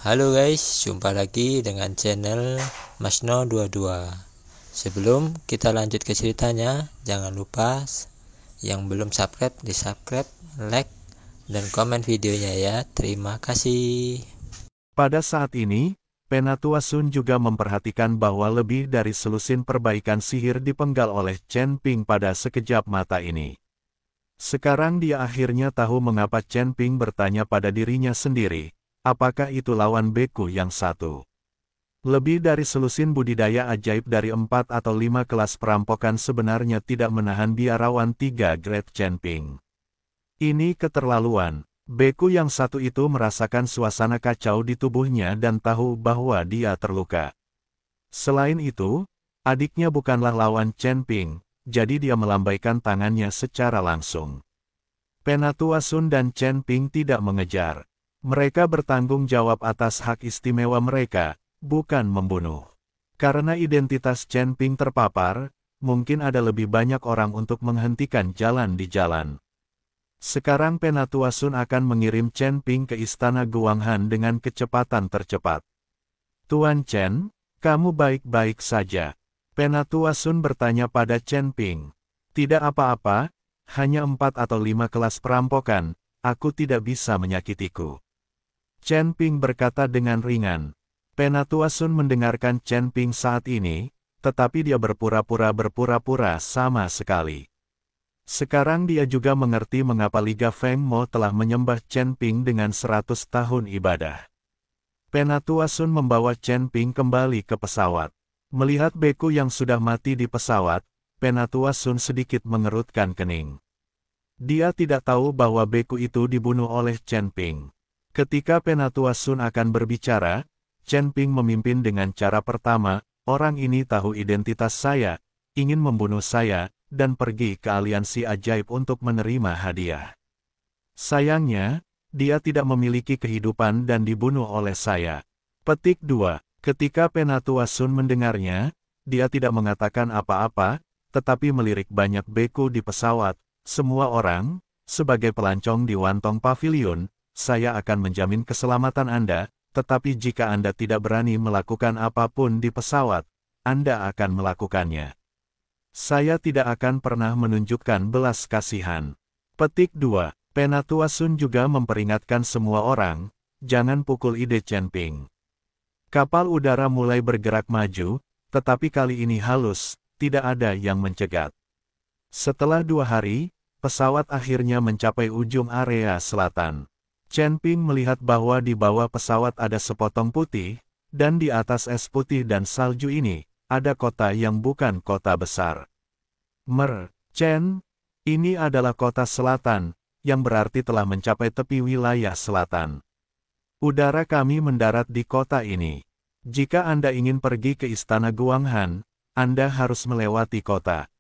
Halo guys, jumpa lagi dengan channel Masno22. Sebelum kita lanjut ke ceritanya, jangan lupa yang belum subscribe di subscribe, like, dan komen videonya ya. Terima kasih. Pada saat ini, Penatua Sun juga memperhatikan bahwa lebih dari selusin perbaikan sihir dipenggal oleh Chen Ping pada sekejap mata ini. Sekarang dia akhirnya tahu mengapa Chen Ping bertanya pada dirinya sendiri, apakah itu lawan Beku yang satu. Lebih dari selusin budidaya ajaib dari 4 atau 5 kelas perampokan sebenarnya tidak menahan biarawan 3 grade Chen Ping. Ini keterlaluan. Beku yang satu itu merasakan suasana kacau di tubuhnya dan tahu bahwa dia terluka. Selain itu, adiknya bukanlah lawan Chen Ping, jadi dia melambaikan tangannya secara langsung. Penatua Sun dan Chen Ping tidak mengejar. Mereka bertanggung jawab atas hak istimewa mereka, bukan membunuh. Karena identitas Chen Ping terpapar, mungkin ada lebih banyak orang untuk menghentikan jalan di jalan. Sekarang Penatua Sun akan mengirim Chen Ping ke istana Guanghan dengan kecepatan tercepat. Tuan Chen, kamu baik-baik saja? Penatua Sun bertanya pada Chen Ping. Tidak apa-apa, hanya 4 atau 5 kelas perampokan, aku tidak bisa menyakitiku. Chen Ping berkata dengan ringan. Penatua Sun mendengarkan Chen Ping saat ini, tetapi dia berpura-pura sama sekali. Sekarang dia juga mengerti mengapa Liga Feng Mo telah menyembah Chen Ping dengan 100 tahun ibadah. Penatua Sun membawa Chen Ping kembali ke pesawat. Melihat Beku yang sudah mati di pesawat, Penatua Sun sedikit mengerutkan kening. Dia tidak tahu bahwa Beku itu dibunuh oleh Chen Ping. Ketika Penatua Sun akan berbicara, Chen Ping memimpin dengan cara pertama, orang ini tahu identitas saya, ingin membunuh saya, dan pergi ke aliansi ajaib untuk menerima hadiah. Sayangnya, dia tidak memiliki kehidupan dan dibunuh oleh saya. Petik 2. Ketika Penatua Sun mendengarnya, dia tidak mengatakan apa-apa, tetapi melirik banyak Beku di pesawat. Semua orang, sebagai pelancong di Wantong Pavilion, saya akan menjamin keselamatan Anda, tetapi jika Anda tidak berani melakukan apapun di pesawat, Anda akan melakukannya. Saya tidak akan pernah menunjukkan belas kasihan. Petik 2. Penatua Sun juga memperingatkan semua orang, jangan pukul ide Chen Ping. Kapal udara mulai bergerak maju, tetapi kali ini halus, tidak ada yang mencegat. Setelah 2 hari, pesawat akhirnya mencapai ujung area selatan. Chen Ping melihat bahwa di bawah pesawat ada sepotong putih, dan di atas es putih dan salju ini, ada kota yang bukan kota besar. Chen, ini adalah kota selatan, yang berarti telah mencapai tepi wilayah selatan. Udara kami mendarat di kota ini. Jika Anda ingin pergi ke istana Guanghan, Anda harus melewati kota.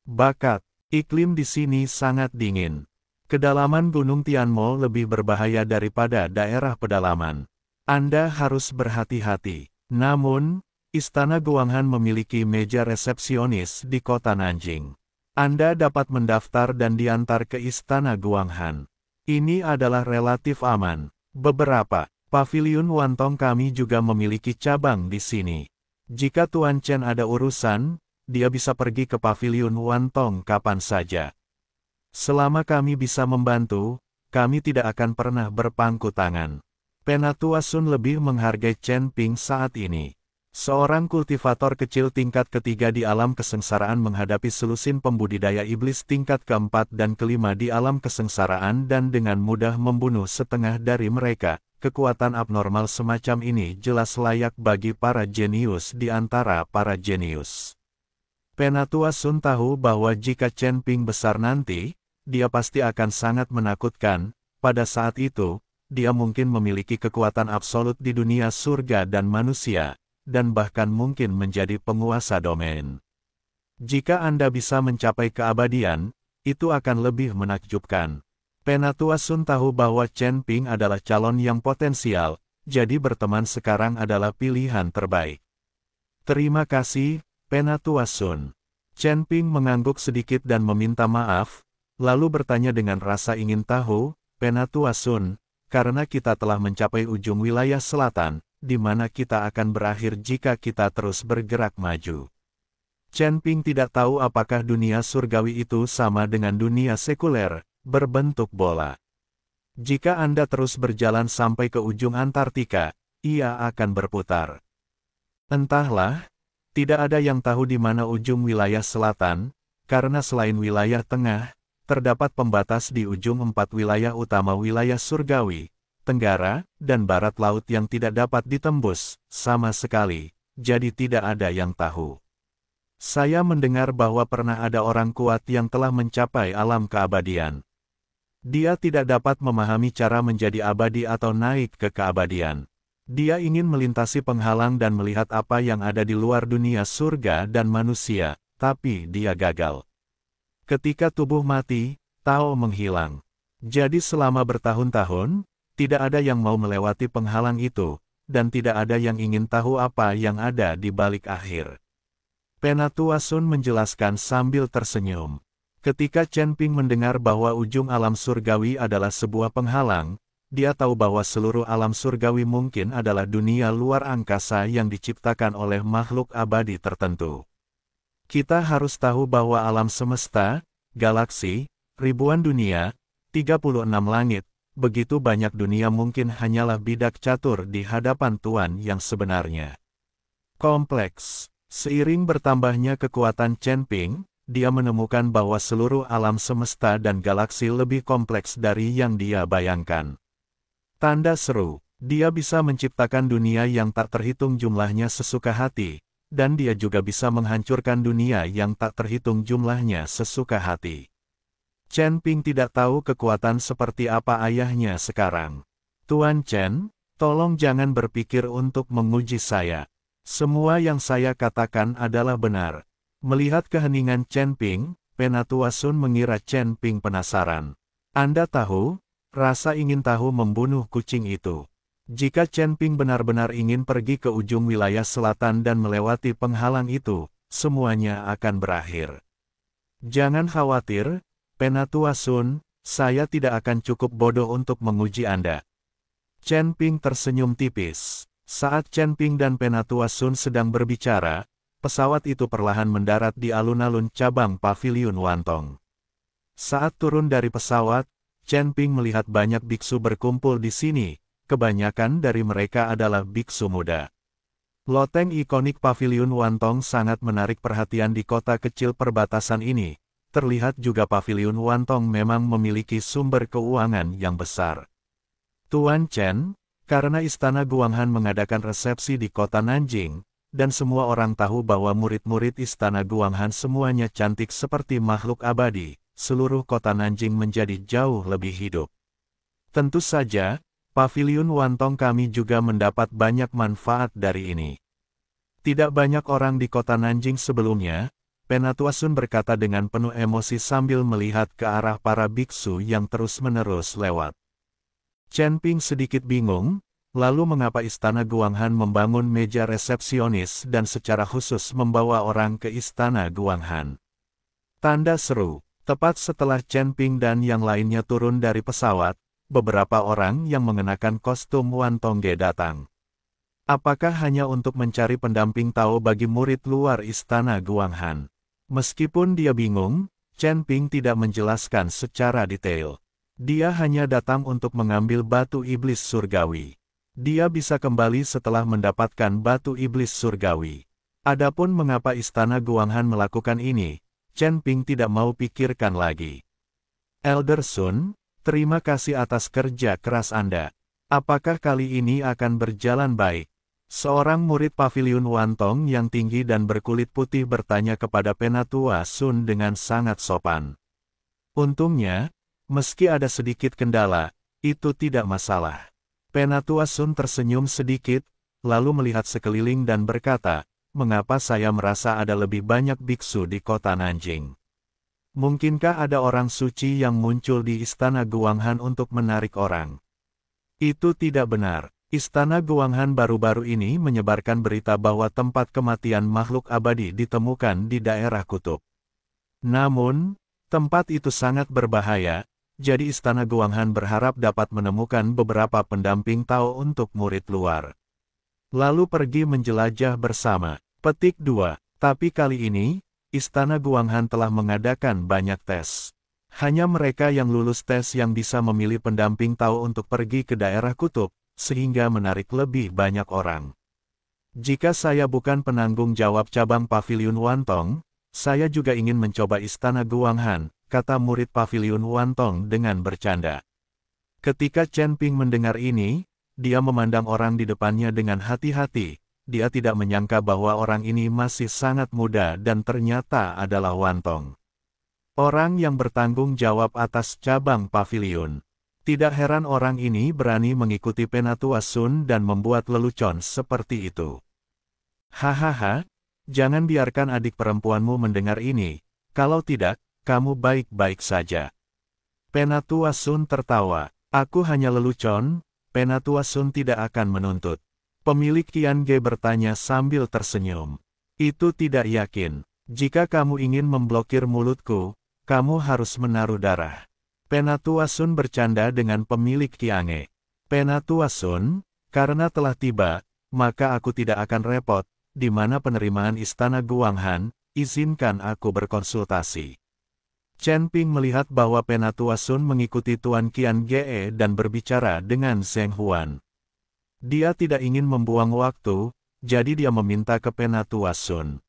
Bakat, iklim di sini sangat dingin. Kedalaman Gunung Tianmo lebih berbahaya daripada daerah pedalaman. Anda harus berhati-hati. Namun, Istana Guanghan memiliki meja resepsionis di kota Nanjing. Anda dapat mendaftar dan diantar ke Istana Guanghan. Ini adalah relatif aman. Beberapa pavilion Wantong kami juga memiliki cabang di sini. Jika Tuan Chen ada urusan, dia bisa pergi ke pavilion Wantong kapan saja. Selama kami bisa membantu, kami tidak akan pernah berpangku tangan. Penatua Sun lebih menghargai Chen Ping saat ini. Seorang kultivator kecil tingkat ketiga di alam kesengsaraan menghadapi selusin pembudidaya iblis tingkat keempat dan kelima di alam kesengsaraan dan dengan mudah membunuh setengah dari mereka. Kekuatan abnormal semacam ini jelas layak bagi para jenius di antara para jenius. Penatua Sun tahu bahwa jika Chen Ping besar nanti, dia pasti akan sangat menakutkan. Pada saat itu, dia mungkin memiliki kekuatan absolut di dunia surga dan manusia, dan bahkan mungkin menjadi penguasa domain. Jika Anda bisa mencapai keabadian, itu akan lebih menakjubkan. Penatua Sun tahu bahwa Chen Ping adalah calon yang potensial, jadi berteman sekarang adalah pilihan terbaik. Terima kasih, Penatua Sun. Chen Ping mengangguk sedikit dan meminta maaf, lalu bertanya dengan rasa ingin tahu, Penatua Sun, karena kita telah mencapai ujung wilayah selatan, di mana kita akan berakhir jika kita terus bergerak maju. Chen Ping tidak tahu apakah dunia surgawi itu sama dengan dunia sekuler, berbentuk bola. Jika Anda terus berjalan sampai ke ujung Antartika, ia akan berputar. Entahlah, tidak ada yang tahu di mana ujung wilayah selatan, karena selain wilayah tengah, terdapat pembatas di ujung 4 wilayah utama wilayah surgawi, tenggara, dan barat laut yang tidak dapat ditembus, sama sekali, jadi tidak ada yang tahu. Saya mendengar bahwa pernah ada orang kuat yang telah mencapai alam keabadian. Dia tidak dapat memahami cara menjadi abadi atau naik ke keabadian. Dia ingin melintasi penghalang dan melihat apa yang ada di luar dunia surga dan manusia, tapi dia gagal. Ketika tubuh mati, Tao menghilang. Jadi selama bertahun-tahun, tidak ada yang mau melewati penghalang itu, dan tidak ada yang ingin tahu apa yang ada di balik akhir. Penatua Sun menjelaskan sambil tersenyum. Ketika Chen Ping mendengar bahwa ujung alam surgawi adalah sebuah penghalang, dia tahu bahwa seluruh alam surgawi mungkin adalah dunia luar angkasa yang diciptakan oleh makhluk abadi tertentu. Kita harus tahu bahwa alam semesta, galaksi, ribuan dunia, 36 langit, begitu banyak dunia mungkin hanyalah bidak catur di hadapan Tuan yang sebenarnya. Kompleks. Seiring bertambahnya kekuatan Chen Ping, dia menemukan bahwa seluruh alam semesta dan galaksi lebih kompleks dari yang dia bayangkan. Tanda seru, dia bisa menciptakan dunia yang tak terhitung jumlahnya sesuka hati, dan dia juga bisa menghancurkan dunia yang tak terhitung jumlahnya sesuka hati. Chen Ping tidak tahu kekuatan seperti apa ayahnya sekarang. Tuan Chen, tolong jangan berpikir untuk menguji saya. Semua yang saya katakan adalah benar. Melihat keheningan Chen Ping, Penatua Sun mengira Chen Ping penasaran. Anda tahu, rasa ingin tahu membunuh kucing itu. Jika Chen Ping benar-benar ingin pergi ke ujung wilayah selatan dan melewati penghalang itu, semuanya akan berakhir. Jangan khawatir, Penatua Sun, saya tidak akan cukup bodoh untuk menguji Anda. Chen Ping tersenyum tipis. Saat Chen Ping dan Penatua Sun sedang berbicara, pesawat itu perlahan mendarat di alun-alun cabang Paviliun Wantong. Saat turun dari pesawat, Chen Ping melihat banyak biksu berkumpul di sini, kebanyakan dari mereka adalah biksu muda. Loteng ikonik Paviliun Wantong sangat menarik perhatian di kota kecil perbatasan ini. Terlihat juga Paviliun Wantong memang memiliki sumber keuangan yang besar. Tuan Chen, karena Istana Guanghan mengadakan resepsi di kota Nanjing, dan semua orang tahu bahwa murid-murid Istana Guanghan semuanya cantik seperti makhluk abadi, seluruh kota Nanjing menjadi jauh lebih hidup. Tentu saja, Paviliun Wantong kami juga mendapat banyak manfaat dari ini. Tidak banyak orang di kota Nanjing sebelumnya, Penatua Sun berkata dengan penuh emosi sambil melihat ke arah para biksu yang terus-menerus lewat. Chen Ping sedikit bingung, lalu mengapa Istana Guanghan membangun meja resepsionis dan secara khusus membawa orang ke Istana Guanghan. Tanda seru, tepat setelah Chen Ping dan yang lainnya turun dari pesawat, beberapa orang yang mengenakan kostum Wantongge datang. Apakah hanya untuk mencari pendamping Tao bagi murid luar Istana Guanghan? Meskipun dia bingung, Chen Ping tidak menjelaskan secara detail. Dia hanya datang untuk mengambil batu iblis surgawi. Dia bisa kembali setelah mendapatkan batu iblis surgawi. Adapun mengapa Istana Guanghan melakukan ini, Chen Ping tidak mau pikirkan lagi. Elder Sun, terima kasih atas kerja keras Anda. Apakah kali ini akan berjalan baik? Seorang murid Paviliun Wantong yang tinggi dan berkulit putih bertanya kepada Penatua Sun dengan sangat sopan. Untungnya, meski ada sedikit kendala, itu tidak masalah. Penatua Sun tersenyum sedikit, lalu melihat sekeliling dan berkata, mengapa saya merasa ada lebih banyak biksu di kota Nanjing? Mungkinkah ada orang suci yang muncul di Istana Guanghan untuk menarik orang? Itu tidak benar. Istana Guanghan baru-baru ini menyebarkan berita bahwa tempat kematian makhluk abadi ditemukan di daerah kutub. Namun, tempat itu sangat berbahaya, jadi Istana Guanghan berharap dapat menemukan beberapa pendamping Tao untuk murid luar. Lalu pergi menjelajah bersama. Petik 2. Tapi kali ini, Istana Guanghan telah mengadakan banyak tes. Hanya mereka yang lulus tes yang bisa memilih pendamping Tao untuk pergi ke daerah kutub, sehingga menarik lebih banyak orang. Jika saya bukan penanggung jawab cabang Paviliun Wantong, saya juga ingin mencoba Istana Guanghan, kata murid Paviliun Wantong dengan bercanda. Ketika Chen Ping mendengar ini, dia memandang orang di depannya dengan hati-hati. Dia tidak menyangka bahwa orang ini masih sangat muda dan ternyata adalah Wantong. Orang yang bertanggung jawab atas cabang Paviliun. Tidak heran orang ini berani mengikuti Penatua Sun dan membuat lelucon seperti itu. Hahaha, jangan biarkan adik perempuanmu mendengar ini, kalau tidak, kamu baik-baik saja. Penatua Sun tertawa, aku hanya lelucon, Penatua Sun tidak akan menuntut. Pemilik Qian Ge bertanya sambil tersenyum. Itu tidak yakin, jika kamu ingin memblokir mulutku, kamu harus menaruh darah. Penatua Sun bercanda dengan pemilik Qian Ge. Penatua Sun, karena telah tiba, maka aku tidak akan repot. Di mana penerimaan Istana Guanghan, izinkan aku berkonsultasi. Chen Ping melihat bahwa Penatua Sun mengikuti Tuan Qian Ge dan berbicara dengan Zheng Huan. Dia tidak ingin membuang waktu, jadi dia meminta ke Penatua Sun.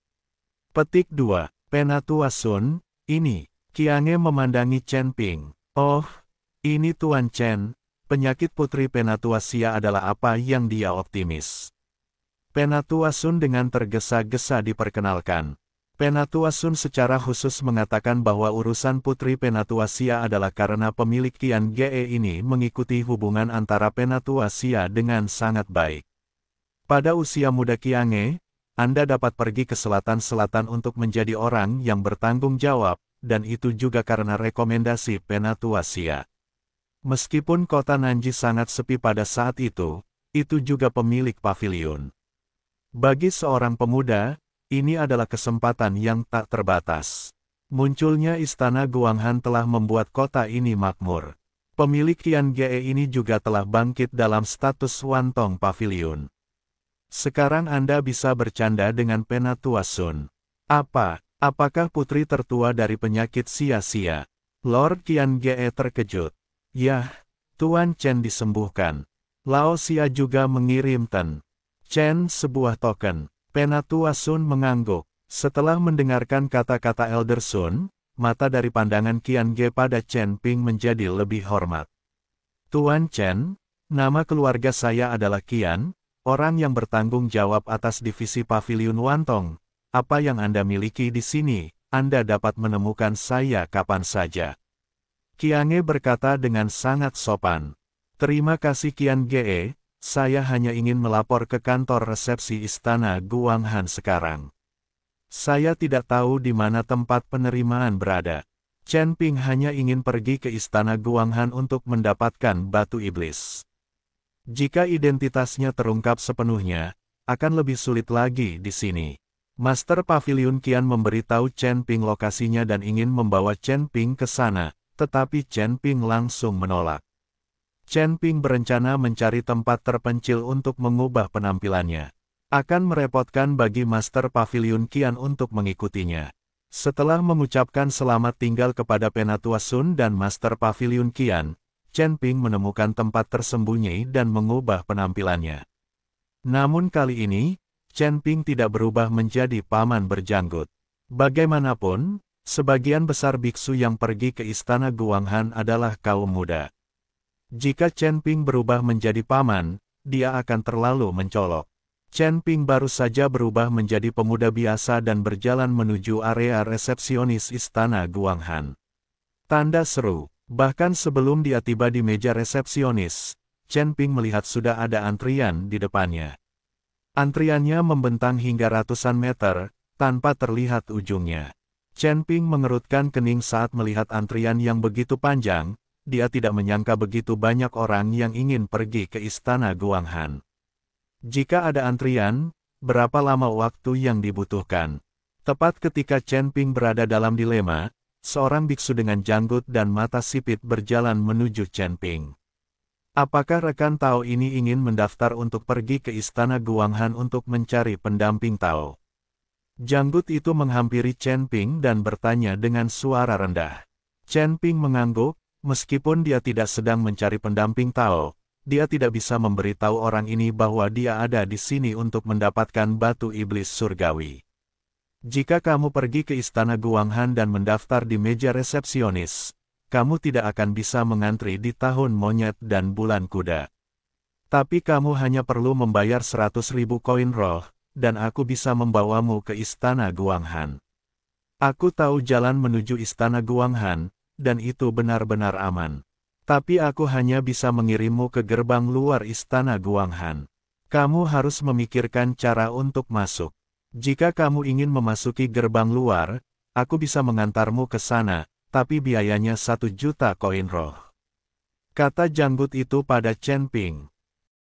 Petik 2. Penatua Sun, ini, Qian Ge memandangi Chen Ping. Oh, ini Tuan Chen, penyakit Putri Penatua Xia adalah apa yang dia optimis. Penatua Sun dengan tergesa-gesa diperkenalkan. Penatua Sun secara khusus mengatakan bahwa urusan Putri Penatua Xia adalah karena pemilik Qian Ge ini mengikuti hubungan antara Penatua Xia dengan sangat baik. Pada usia muda Qian Ge, Anda dapat pergi ke selatan-selatan untuk menjadi orang yang bertanggung jawab, dan itu juga karena rekomendasi Penatua Xia. Meskipun kota Nanji sangat sepi pada saat itu juga pemilik paviliun. Bagi seorang pemuda, ini adalah kesempatan yang tak terbatas. Munculnya Istana Guanghan telah membuat kota ini makmur. Pemilik Qian Ge ini juga telah bangkit dalam status Wantong Paviliun. Sekarang Anda bisa bercanda dengan Penatua Sun. Apakah putri tertua dari penyakit sia-sia? Lord Qian Ge terkejut. Yah, Tuan Chen disembuhkan. Lao Xia juga mengirim Chen sebuah token. Penatua Sun mengangguk. Setelah mendengarkan kata-kata Elder Sun, mata dari pandangan Qian Ge pada Chen Ping menjadi lebih hormat. Tuan Chen, nama keluarga saya adalah Qian, orang yang bertanggung jawab atas divisi Paviliun Wantong. Apa yang Anda miliki di sini, Anda dapat menemukan saya kapan saja. Qian Ge berkata dengan sangat sopan. Terima kasih Qian Ge. Saya hanya ingin melapor ke kantor resepsi Istana Guanghan sekarang. Saya tidak tahu di mana tempat penerimaan berada. Chen Ping hanya ingin pergi ke Istana Guanghan untuk mendapatkan batu iblis. Jika identitasnya terungkap sepenuhnya, akan lebih sulit lagi di sini. Master Paviliun Qian memberitahu Chen Ping lokasinya dan ingin membawa Chen Ping ke sana, tetapi Chen Ping langsung menolak. Chen Ping berencana mencari tempat terpencil untuk mengubah penampilannya. Akan merepotkan bagi Master Paviliun Qian untuk mengikutinya. Setelah mengucapkan selamat tinggal kepada Penatua Sun dan Master Paviliun Qian, Chen Ping menemukan tempat tersembunyi dan mengubah penampilannya. Namun kali ini, Chen Ping tidak berubah menjadi paman berjanggut. Bagaimanapun, sebagian besar biksu yang pergi ke Istana Guanghan adalah kaum muda. Jika Chen Ping berubah menjadi paman, dia akan terlalu mencolok. Chen Ping baru saja berubah menjadi pemuda biasa dan berjalan menuju area resepsionis Istana Guanghan. Tanda seru, bahkan sebelum dia tiba di meja resepsionis, Chen Ping melihat sudah ada antrian di depannya. Antriannya membentang hingga ratusan meter, tanpa terlihat ujungnya. Chen Ping mengerutkan kening saat melihat antrian yang begitu panjang. Dia tidak menyangka begitu banyak orang yang ingin pergi ke Istana Guanghan. Jika ada antrian, berapa lama waktu yang dibutuhkan? Tepat ketika Chen Ping berada dalam dilema, seorang biksu dengan janggut dan mata sipit berjalan menuju Chen Ping. Apakah rekan Tao ini ingin mendaftar untuk pergi ke istana Guanghan untuk mencari pendamping Tao? Janggut itu menghampiri Chen Ping dan bertanya dengan suara rendah. Chen Ping mengangguk, meskipun dia tidak sedang mencari pendamping Tao, dia tidak bisa memberitahu orang ini bahwa dia ada di sini untuk mendapatkan batu iblis surgawi. Jika kamu pergi ke istana Guanghan dan mendaftar di meja resepsionis, kamu tidak akan bisa mengantri di tahun monyet dan bulan kuda. Tapi kamu hanya perlu membayar 100.000 koin roh, dan aku bisa membawamu ke istana Guanghan. Aku tahu jalan menuju istana Guanghan, dan itu benar-benar aman. Tapi aku hanya bisa mengirimmu ke gerbang luar istana Guanghan. Kamu harus memikirkan cara untuk masuk. Jika kamu ingin memasuki gerbang luar, aku bisa mengantarmu ke sana, tapi biayanya 1 juta koin roh. Kata janggut itu pada Chen Ping.